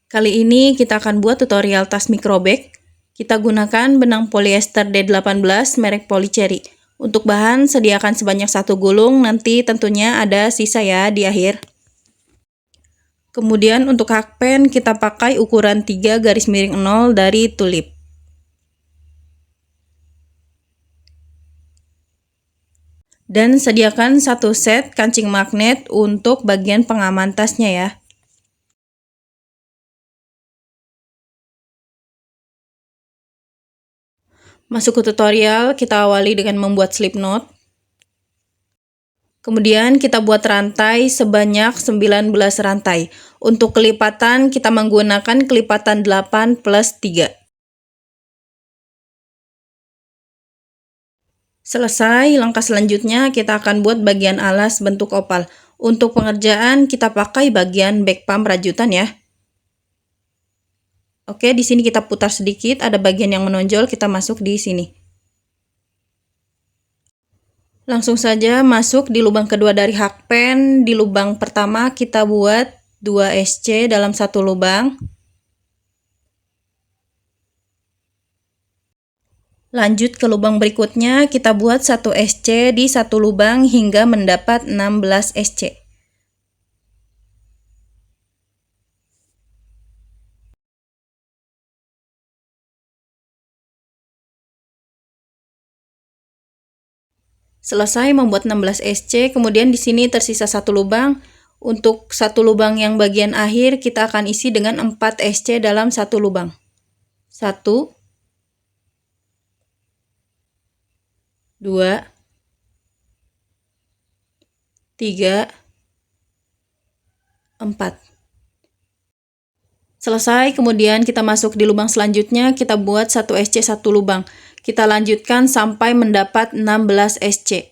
Kali ini kita akan buat tutorial tas microbag. Kita gunakan benang polyester D18 merek Polycherry. Untuk bahan, sediakan sebanyak 1 gulung, nanti tentunya ada sisa ya di akhir. Kemudian untuk hakpen, kita pakai ukuran 3 garis miring 0 dari tulip. Dan sediakan 1 set kancing magnet untuk bagian pengaman tasnya ya. Masuk ke tutorial, kita awali dengan membuat slip knot. Kemudian kita buat rantai sebanyak 19 rantai. Untuk kelipatan kita menggunakan kelipatan 8 plus 3. Selesai, langkah selanjutnya kita akan buat bagian alas bentuk opal. Untuk pengerjaan kita pakai bagian back pump rajutan ya. Oke, di sini kita putar sedikit, ada bagian yang menonjol, kita masuk di sini. Langsung saja masuk di lubang kedua dari hakpen. Di lubang pertama kita buat 2 SC dalam 1 lubang. Lanjut ke lubang berikutnya, kita buat 1 SC di 1 lubang hingga mendapat 16 SC. Selesai membuat 16 SC, kemudian di sini tersisa 1 lubang. Untuk 1 lubang yang bagian akhir, kita akan isi dengan 4 SC dalam 1 lubang. 1, 2, 3, 4. Selesai, kemudian kita masuk di lubang selanjutnya, kita buat 1 SC 1 lubang. Kita lanjutkan sampai mendapat 16 SC.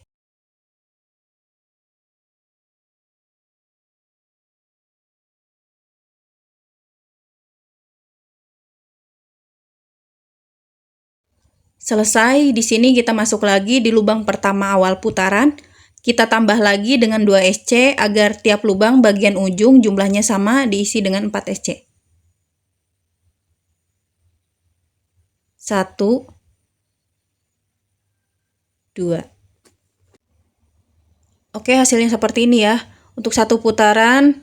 Selesai, di sini kita masuk lagi di lubang pertama awal putaran. Kita tambah lagi dengan 2 SC agar tiap lubang bagian ujung jumlahnya sama, diisi dengan 4 SC. 1, 2. Oke, hasilnya seperti ini ya. Untuk 1 putaran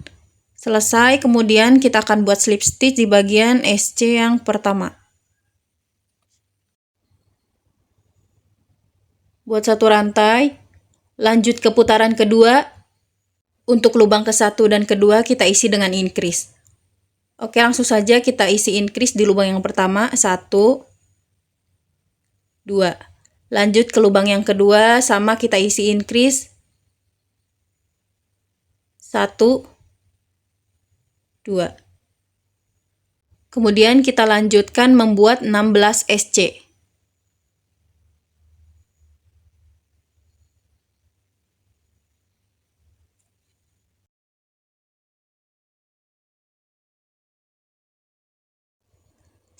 selesai, kemudian kita akan buat slip stitch di bagian SC yang pertama. Buat 1 rantai, lanjut ke putaran kedua. Untuk lubang ke-1 dan kedua kita isi dengan increase. Oke, langsung saja kita isi increase di lubang yang pertama, 1, 2. Lanjut ke lubang yang kedua, sama kita isi increase, 1, 2. Kemudian kita lanjutkan membuat 16 SC.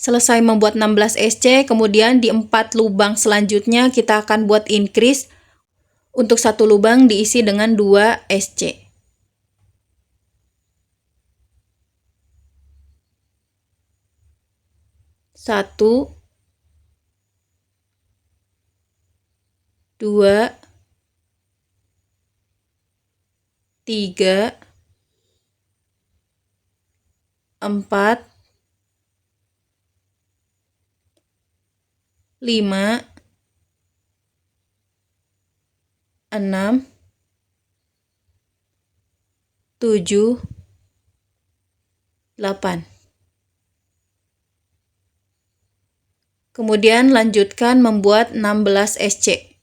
Selesai membuat 16 SC, kemudian di 4 lubang selanjutnya kita akan buat increase. Untuk 1 lubang diisi dengan 2 SC. Satu, 2, 3, 4, 5, 6, 7, 8. Kemudian lanjutkan membuat 16 SC.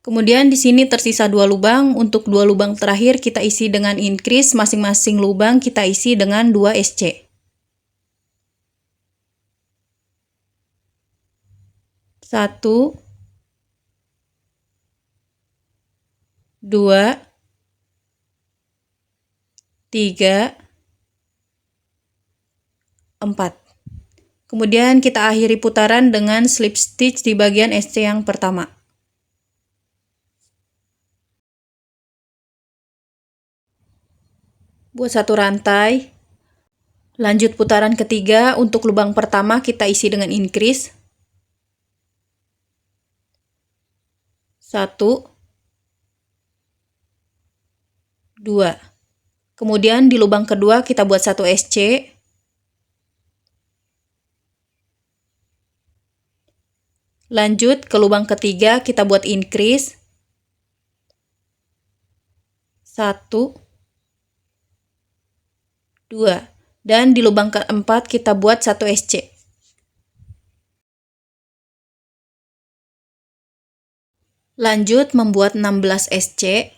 Kemudian di sini tersisa 2 lubang. Untuk 2 lubang terakhir kita isi dengan increase, masing-masing lubang kita isi dengan 2 SC. 1, 2, 3, 4. Kemudian kita akhiri putaran dengan slip stitch di bagian SC yang pertama. Buat satu rantai. Lanjut putaran ketiga, untuk lubang pertama kita isi dengan increase. 1, 2. Kemudian di lubang kedua kita buat 1 SC. Lanjut ke lubang ketiga kita buat increase. 1, 2. Dan di lubang keempat kita buat 1 SC. Lanjut membuat 16 SC.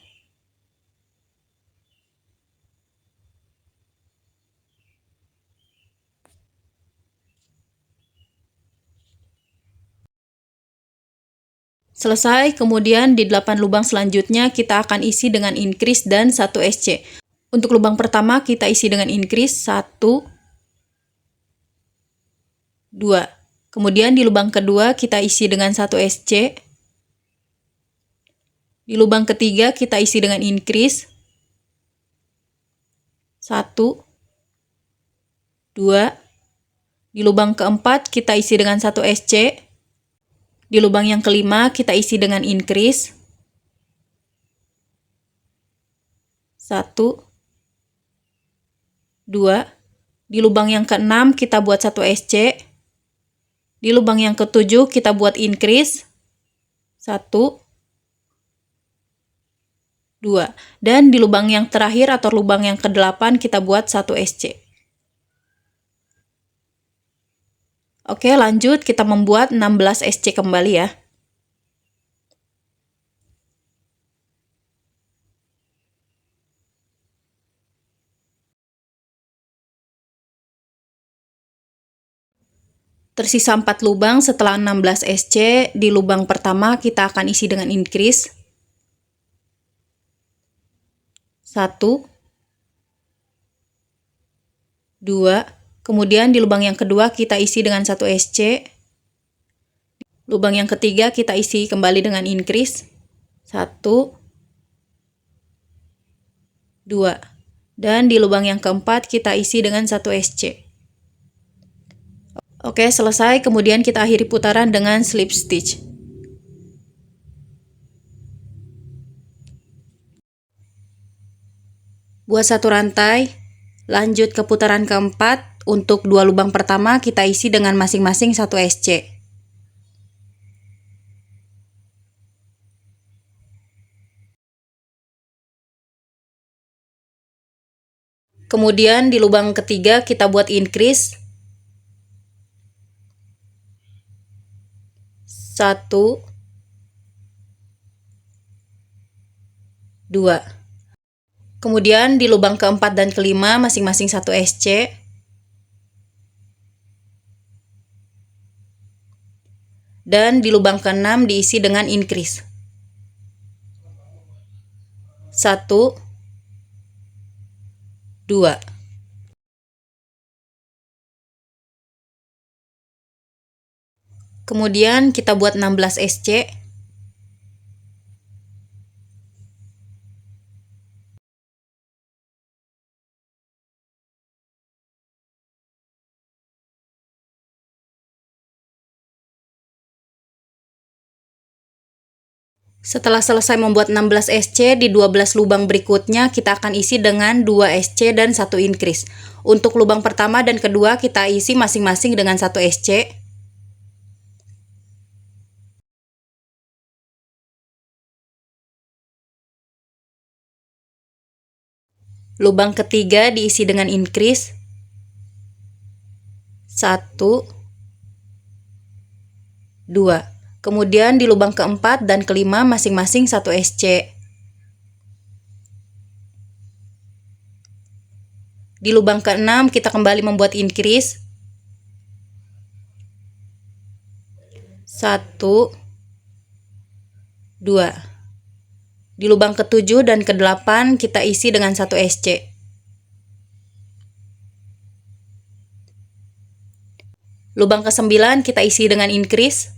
Selesai, kemudian di 8 lubang selanjutnya kita akan isi dengan increase dan 1 SC. Untuk lubang pertama kita isi dengan increase 1, 2. Kemudian di lubang kedua kita isi dengan 1 SC. Di lubang ketiga kita isi dengan increase 1, 2. Di lubang keempat kita isi dengan 1 SC. Di lubang yang kelima kita isi dengan increase 1, 2. Di lubang yang keenam kita buat 1 SC. Di lubang yang ketujuh kita buat increase 1, 2. Dan di lubang yang terakhir atau lubang yang ke-8 kita buat 1 SC. Oke, lanjut kita membuat 16 SC kembali ya. Tersisa 4 lubang setelah 16 SC. Di lubang pertama kita akan isi dengan increase 1, 2. Kemudian di lubang yang kedua kita isi dengan 1 SC. Lubang yang ketiga kita isi kembali dengan increase 1, 2. Dan di lubang yang keempat kita isi dengan 1 SC. Oke, selesai. Kemudian kita akhiri putaran dengan slip stitch. Buat satu rantai. Lanjut ke putaran keempat. Untuk 2 lubang pertama kita isi dengan masing-masing 1 SC. Kemudian di lubang ketiga kita buat increase 1, 2. Kemudian di lubang keempat dan kelima masing-masing 1 SC. Dan di lubang keenam diisi dengan increase 1, 2. Kemudian kita buat 16 SC. Setelah selesai membuat 16 SC, di 12 lubang berikutnya kita akan isi dengan 2 SC dan 1 increase. Untuk lubang pertama dan kedua kita isi masing-masing dengan 1 SC. Lubang ketiga diisi dengan increase 1, 2. Kemudian di lubang keempat dan kelima masing-masing 1 SC. Di lubang keenam kita kembali membuat increase 1, 2. Di lubang ketujuh dan ke-8 kita isi dengan 1 SC. Lubang ke-9 kita isi dengan increase.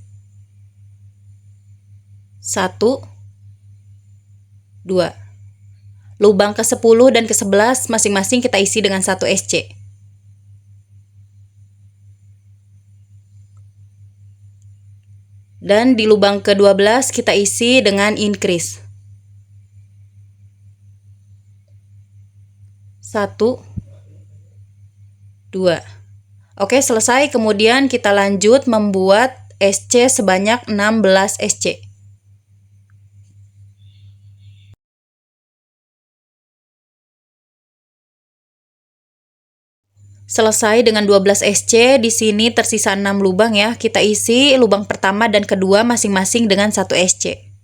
1, 2. Lubang ke-10 dan ke-11 masing-masing kita isi dengan 1 SC. Dan di lubang ke-12 kita isi dengan increase. 1, 2. Oke, selesai. Kemudian kita lanjut membuat SC sebanyak 16 SC. Selesai dengan 12 SC, di sini tersisa 6 lubang ya. Kita isi lubang pertama dan kedua masing-masing dengan 1 SC.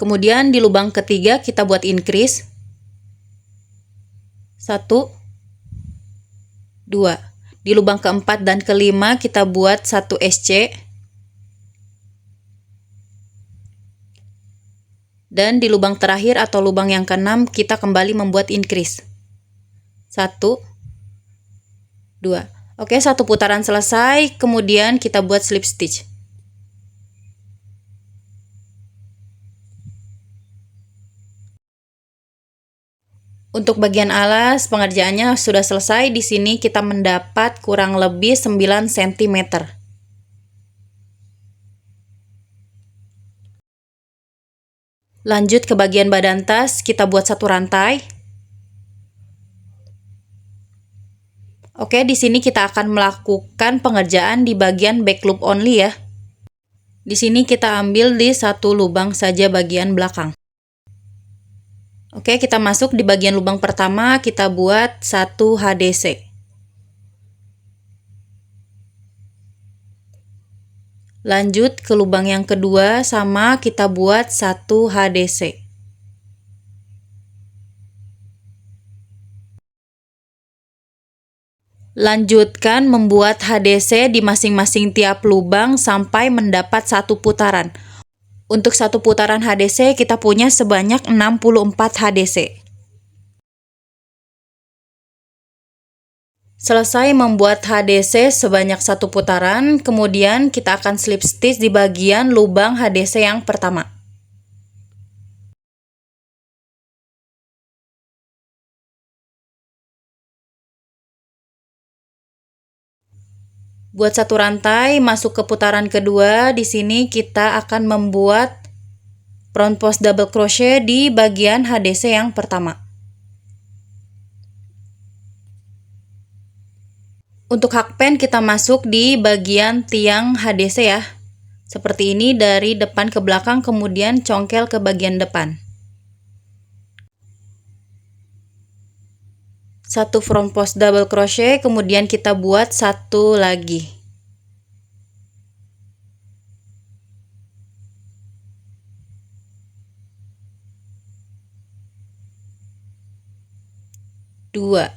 Kemudian di lubang ketiga kita buat increase. 1, 2. Di lubang keempat dan kelima kita buat 1 SC. Dan di lubang terakhir atau lubang yang keenam kita kembali membuat increase. 1, 2. Oke, satu putaran selesai, kemudian kita buat slip stitch. Untuk bagian alas, pengerjaannya sudah selesai. Di sini kita mendapat kurang lebih 9 cm. Lanjut ke bagian badan tas, kita buat satu rantai. Oke, di sini kita akan melakukan pengerjaan di bagian back loop only ya. Di sini kita ambil di satu lubang saja bagian belakang. Oke, kita masuk di bagian lubang pertama, kita buat 1 HDC. Lanjut ke lubang yang kedua, sama kita buat 1 HDC. Lanjutkan membuat HDC di masing-masing tiap lubang sampai mendapat satu putaran. Untuk satu putaran HDC kita punya sebanyak 64 HDC. Selesai membuat HDC sebanyak satu putaran, kemudian kita akan slip stitch di bagian lubang HDC yang pertama. Buat satu rantai, masuk ke putaran kedua. Di sini kita akan membuat front post double crochet di bagian HDC yang pertama. Untuk hakpen kita masuk di bagian tiang HDC ya. Seperti ini, dari depan ke belakang, kemudian congkel ke bagian depan. Satu front post double crochet, kemudian kita buat satu lagi. Dua.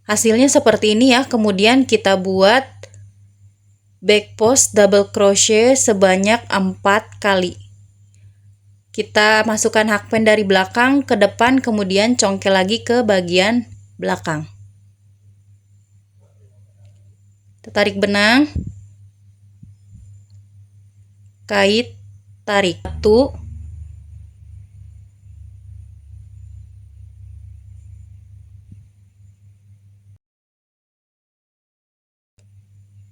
Hasilnya seperti ini ya. Kemudian kita buat back post double crochet sebanyak 4 kali. Kita masukkan hakpen dari belakang ke depan, kemudian congkel lagi ke bagian belakang. Kita tarik benang, kait, tarik. 1,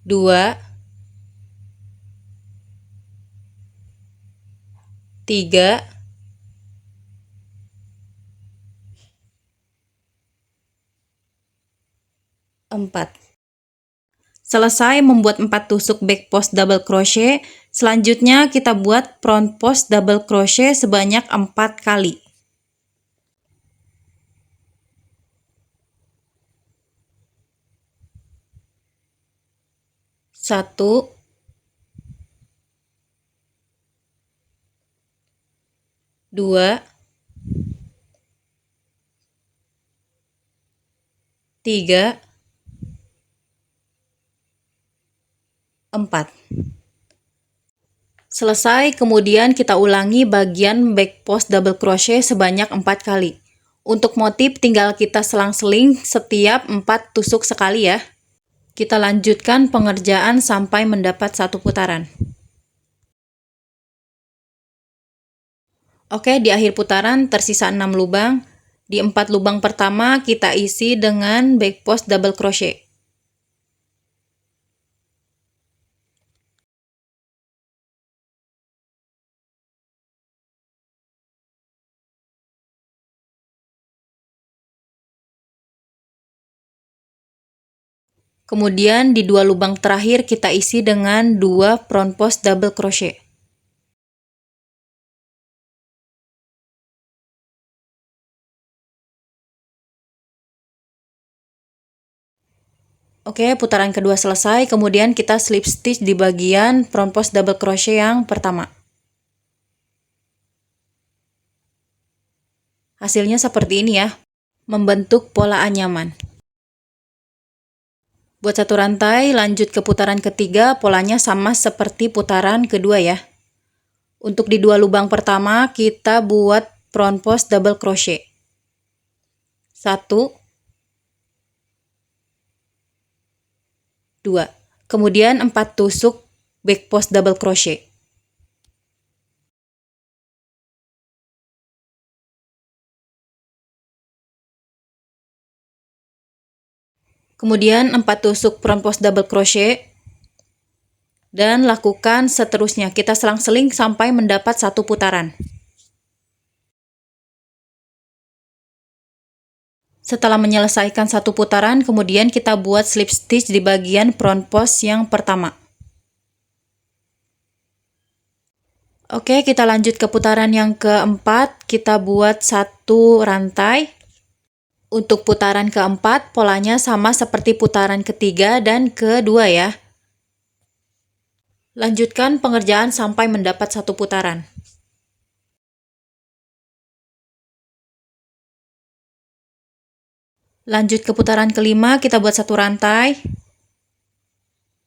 2, 3, 4. Selesai membuat 4 tusuk back post double crochet. Selanjutnya kita buat front post double crochet sebanyak 4 kali. 1, 2, 3, 4. Selesai, kemudian kita ulangi bagian back post double crochet sebanyak 4 kali. Untuk motif tinggal kita selang-seling setiap 4 tusuk sekali ya. Kita lanjutkan pengerjaan sampai mendapat satu putaran. Oke, di akhir putaran tersisa 6 lubang. Di 4 lubang pertama kita isi dengan back post double crochet. Kemudian di 2 lubang terakhir kita isi dengan 2 front post double crochet. Oke, putaran kedua selesai, kemudian kita slip stitch di bagian front post double crochet yang pertama. Hasilnya seperti ini ya, membentuk pola anyaman. Buat satu rantai, lanjut ke putaran ketiga, polanya sama seperti putaran kedua ya. Untuk di 2 lubang pertama, kita buat front post double crochet. 1, 2. Kemudian 4 tusuk back post double crochet. Kemudian 4 tusuk front post double crochet. Dan lakukan seterusnya. Kita selang-seling sampai mendapat satu putaran. Setelah menyelesaikan satu putaran, kemudian kita buat slip stitch di bagian front post yang pertama. Oke, kita lanjut ke putaran yang keempat. Kita buat satu rantai. Untuk putaran keempat, polanya sama seperti putaran ketiga dan kedua ya. Lanjutkan pengerjaan sampai mendapat satu putaran. Lanjut ke putaran kelima, kita buat satu rantai.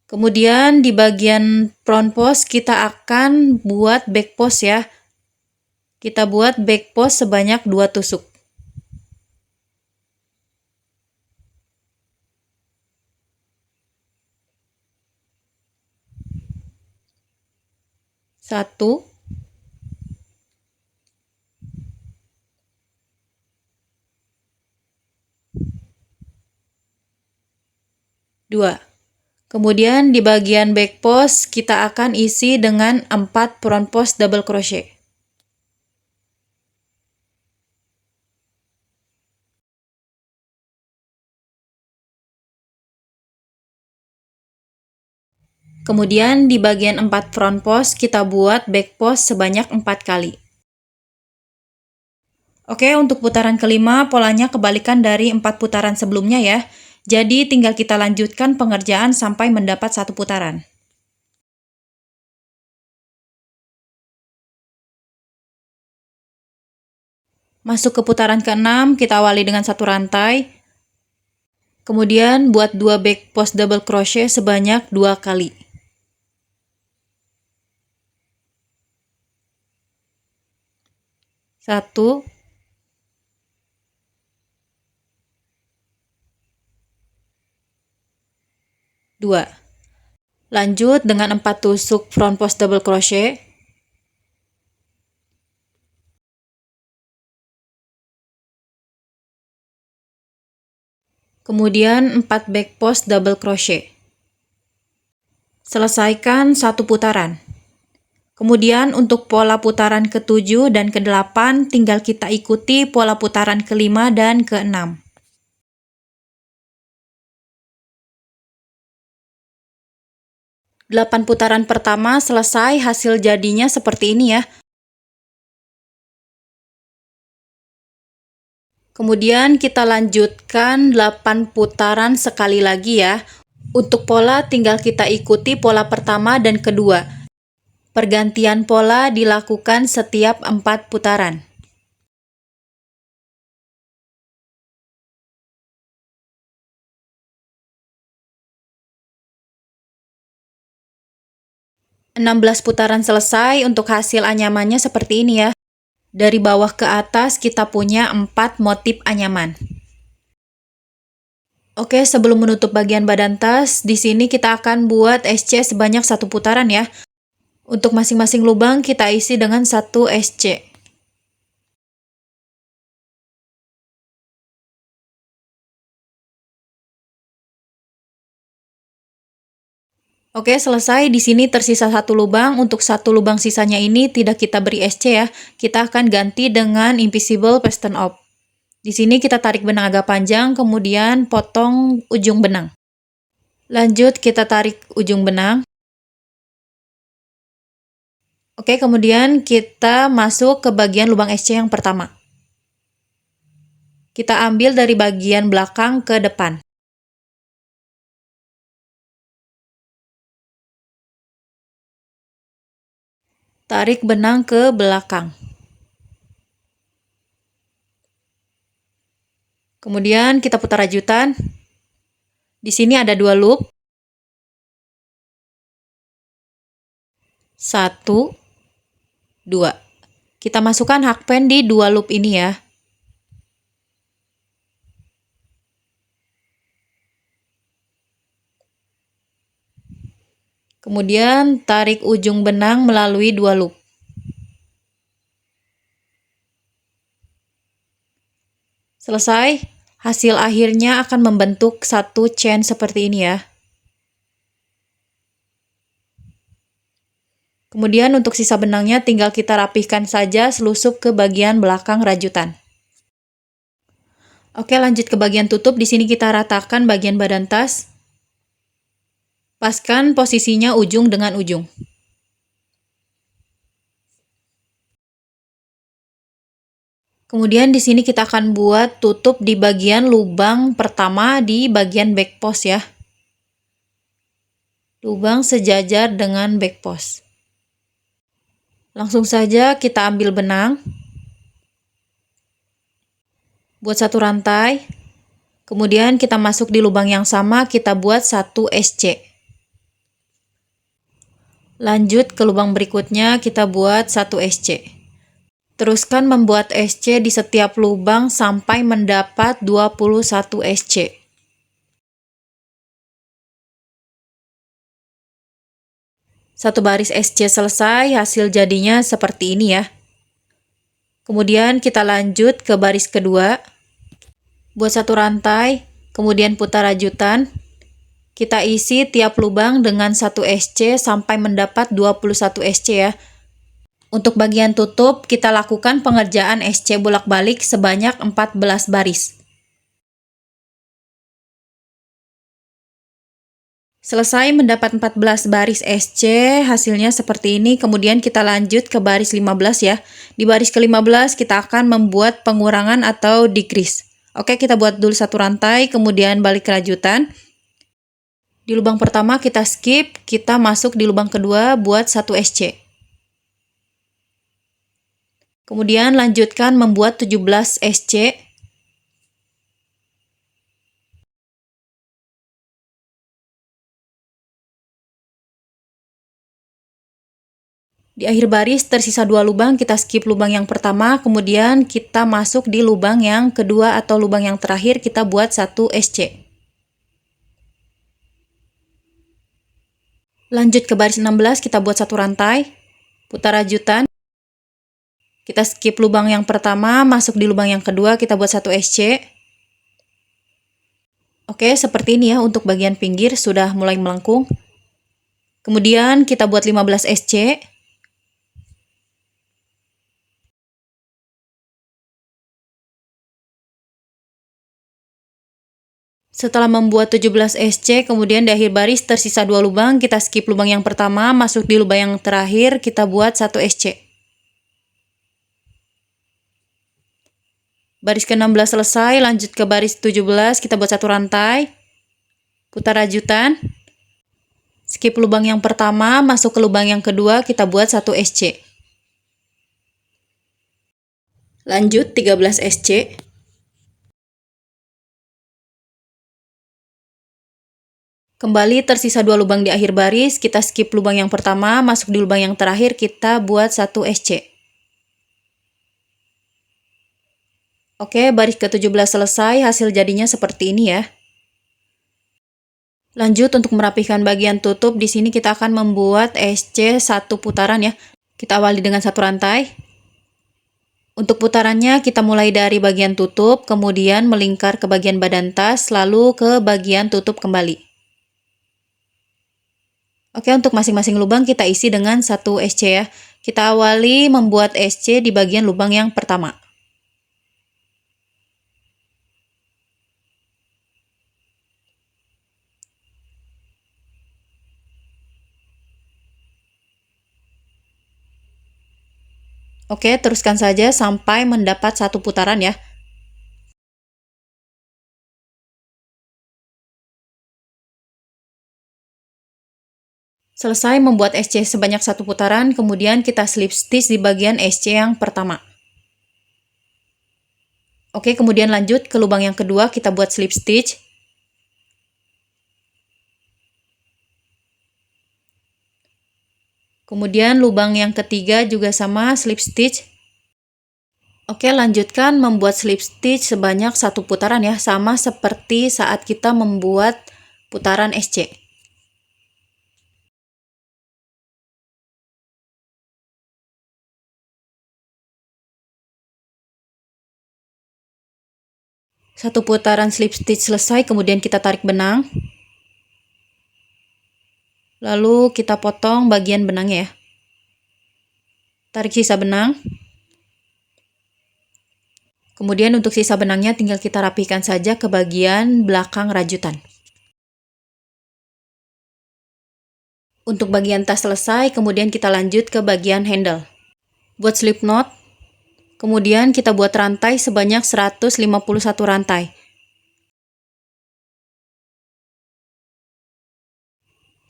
Kemudian di bagian front post kita akan buat back post ya. Kita buat back post sebanyak 2 tusuk. Satu, dua. Kemudian di bagian back post kita akan isi dengan 4 front post double crochet. Kemudian di bagian 4 front post kita buat back post sebanyak 4 kali. Oke, untuk putaran kelima polanya kebalikan dari 4 putaran sebelumnya ya. Jadi tinggal kita lanjutkan pengerjaan sampai mendapat satu putaran. Masuk ke putaran ke-6, kita awali dengan satu rantai. Kemudian buat 2 back post double crochet sebanyak 2 kali. Satu, dua. Lanjut dengan 4 tusuk front post double crochet. Kemudian 4 back post double crochet. Selesaikan satu putaran. Kemudian untuk pola putaran ke-7 dan ke-8 tinggal kita ikuti pola putaran ke-5 dan ke-6. Delapan putaran pertama selesai, hasil jadinya seperti ini ya. Kemudian kita lanjutkan 8 putaran sekali lagi ya. Untuk pola tinggal kita ikuti pola pertama dan kedua. Pergantian pola dilakukan setiap 4 putaran. 16 putaran selesai. Untuk hasil anyamannya seperti ini ya. Dari bawah ke atas kita punya 4 motif anyaman. Oke, sebelum menutup bagian badan tas, di sini kita akan buat SC sebanyak 1 putaran ya. Untuk masing-masing lubang kita isi dengan 1 SC. Oke, selesai. Di sini tersisa 1 lubang. Untuk 1 lubang sisanya ini tidak kita beri SC ya. Kita akan ganti dengan Invisible Fasten Off. Di sini kita tarik benang agak panjang, kemudian potong ujung benang. Lanjut kita tarik ujung benang. Oke, kemudian kita masuk ke bagian lubang SC yang pertama. Kita ambil dari bagian belakang ke depan. Tarik benang ke belakang. Kemudian kita putar rajutan. Di sini ada 2 loop. 1, 2. Kita masukkan hakpen di 2 loop ini ya. Kemudian tarik ujung benang melalui 2 loop. Selesai. Hasil akhirnya akan membentuk 1 chain seperti ini ya. Kemudian untuk sisa benangnya tinggal kita rapihkan saja selusup ke bagian belakang rajutan. Oke, lanjut ke bagian tutup. Di sini kita ratakan bagian badan tas. Paskan posisinya ujung dengan ujung. Kemudian di sini kita akan buat tutup di bagian lubang pertama di bagian back post ya. Lubang sejajar dengan back post. Langsung saja kita ambil benang. Buat 1 rantai. Kemudian kita masuk di lubang yang sama, kita buat 1 SC. Lanjut ke lubang berikutnya, kita buat 1 SC. Teruskan membuat SC di setiap lubang sampai mendapat 21 SC. Satu baris SC selesai, hasil jadinya seperti ini ya. Kemudian kita lanjut ke baris kedua. Buat 1 rantai, kemudian putar rajutan. Kita isi tiap lubang dengan 1 SC sampai mendapat 21 SC ya. Untuk bagian tutup, kita lakukan pengerjaan SC bolak-balik sebanyak 14 baris. Selesai mendapat 14 baris SC, hasilnya seperti ini. Kemudian kita lanjut ke baris 15 ya. Di baris ke-15 kita akan membuat pengurangan atau decrease. Oke, kita buat dulu 1 rantai, kemudian balik ke rajutan. Di lubang pertama kita skip, kita masuk di lubang kedua buat 1 SC. Kemudian lanjutkan membuat 17 SC. Di akhir baris tersisa 2 lubang, kita skip lubang yang pertama, kemudian kita masuk di lubang yang kedua atau lubang yang terakhir, kita buat 1 SC. Lanjut ke baris 16, kita buat 1 rantai, putar rajutan. Kita skip lubang yang pertama, masuk di lubang yang kedua, kita buat 1 SC. Oke, seperti ini ya untuk bagian pinggir sudah mulai melengkung. Kemudian kita buat 15 SC. Setelah membuat 17 SC, kemudian di akhir baris tersisa 2 lubang, kita skip lubang yang pertama, masuk di lubang yang terakhir, kita buat 1 SC. Baris ke-16 selesai, lanjut ke baris 17, kita buat 1 rantai, putar rajutan, skip lubang yang pertama, masuk ke lubang yang kedua, kita buat 1 SC. Lanjut 13 SC. Kembali tersisa 2 lubang di akhir baris, kita skip lubang yang pertama, masuk di lubang yang terakhir, kita buat 1 SC. Oke, baris ke-17 selesai, hasil jadinya seperti ini ya. Lanjut untuk merapikan bagian tutup, di sini kita akan membuat SC 1 putaran ya. Kita awali dengan 1 rantai. Untuk putarannya kita mulai dari bagian tutup, kemudian melingkar ke bagian badan tas, lalu ke bagian tutup kembali. Oke, untuk masing-masing lubang kita isi dengan 1 SC ya. Kita awali membuat SC di bagian lubang yang pertama. Oke, teruskan saja sampai mendapat 1 putaran ya. Selesai membuat SC sebanyak 1 putaran, kemudian kita slip stitch di bagian SC yang pertama. Oke, kemudian lanjut ke lubang yang kedua, kita buat slip stitch. Kemudian lubang yang ketiga juga sama, slip stitch. Oke, lanjutkan membuat slip stitch sebanyak 1 putaran ya, sama seperti saat kita membuat putaran SC. Satu putaran slip stitch selesai, kemudian kita tarik benang. Lalu kita potong bagian benangnya ya. Tarik sisa benang. Kemudian untuk sisa benangnya tinggal kita rapikan saja ke bagian belakang rajutan. Untuk bagian tas selesai, kemudian kita lanjut ke bagian handle. Buat slip knot, kemudian kita buat rantai sebanyak 151 rantai.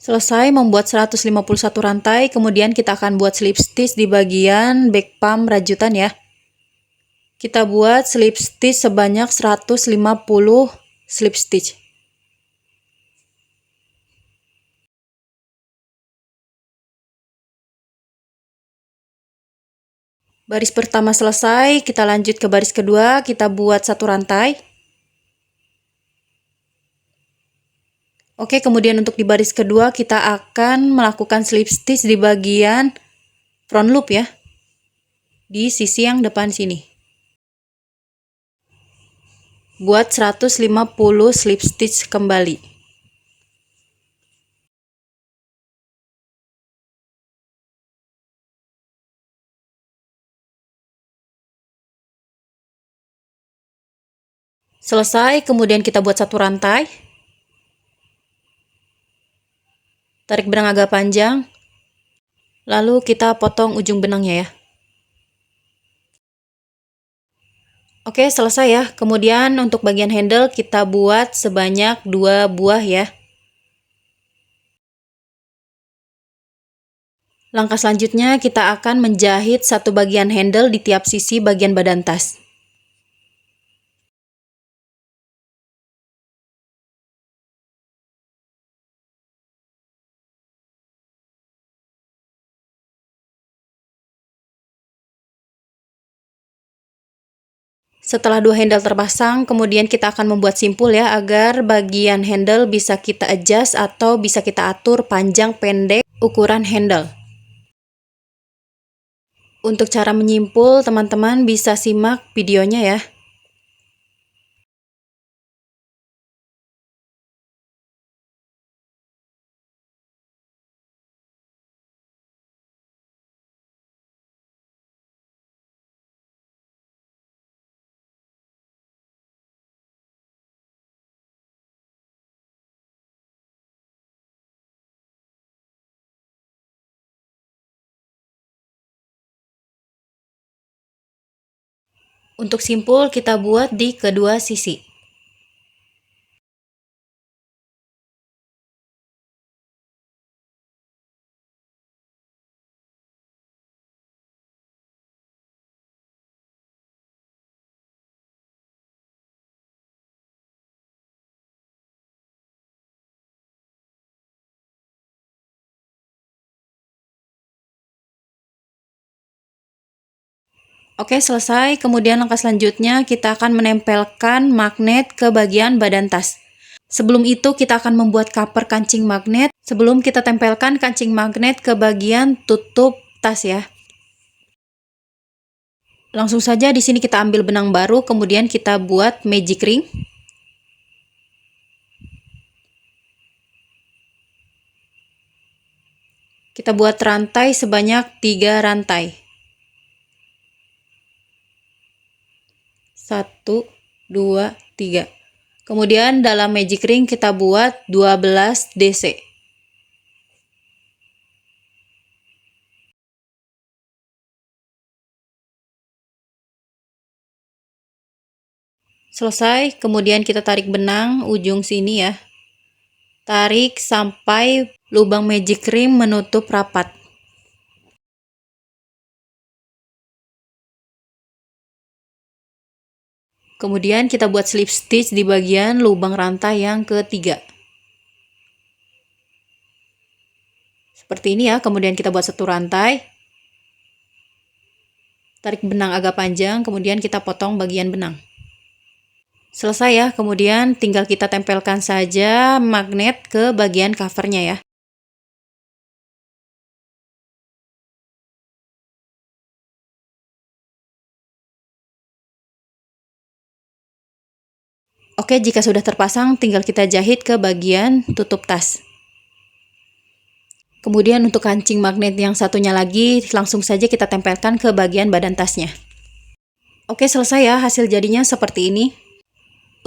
Selesai membuat 151 rantai, kemudian kita akan buat slip stitch di bagian back palm rajutan ya. Kita buat slip stitch sebanyak 150 slip stitch. Baris pertama selesai, kita lanjut ke baris kedua, kita buat 1 rantai. Oke, kemudian untuk di baris kedua kita akan melakukan slip stitch di bagian front loop ya. Di sisi yang depan sini. Buat 150 slip stitch kembali. Selesai, kemudian kita buat 1 rantai. Tarik benang agak panjang. Lalu kita potong ujung benangnya ya. Oke, selesai ya. Kemudian untuk bagian handle kita buat sebanyak 2 buah ya. Langkah selanjutnya kita akan menjahit satu bagian handle di tiap sisi bagian badan tas. Setelah 2 handle terpasang, kemudian kita akan membuat simpul ya, agar bagian handle bisa kita adjust atau bisa kita atur panjang pendek ukuran handle. Untuk cara menyimpul, teman-teman bisa simak videonya ya. Untuk simpul kita buat di kedua sisi. Oke, selesai. Kemudian langkah selanjutnya kita akan menempelkan magnet ke bagian badan tas. Sebelum itu kita akan membuat cover kancing magnet sebelum kita tempelkan kancing magnet ke bagian tutup tas ya. Langsung saja di sini kita ambil benang baru, kemudian kita buat magic ring. Kita buat rantai sebanyak 3 rantai. 1, 2, 3. Kemudian dalam magic ring kita buat 12 DC. Selesai, kemudian kita tarik benang ujung sini ya. Tarik sampai lubang magic ring menutup rapat. Kemudian kita buat slip stitch di bagian lubang rantai yang ketiga. Seperti ini ya, kemudian kita buat 1 rantai. Tarik benang agak panjang, kemudian kita potong bagian benang. Selesai ya, kemudian tinggal kita tempelkan saja magnet ke bagian covernya ya. Oke, jika sudah terpasang, tinggal kita jahit ke bagian tutup tas. Kemudian untuk kancing magnet yang satunya lagi, langsung saja kita tempelkan ke bagian badan tasnya. Oke, selesai ya, hasil jadinya seperti ini.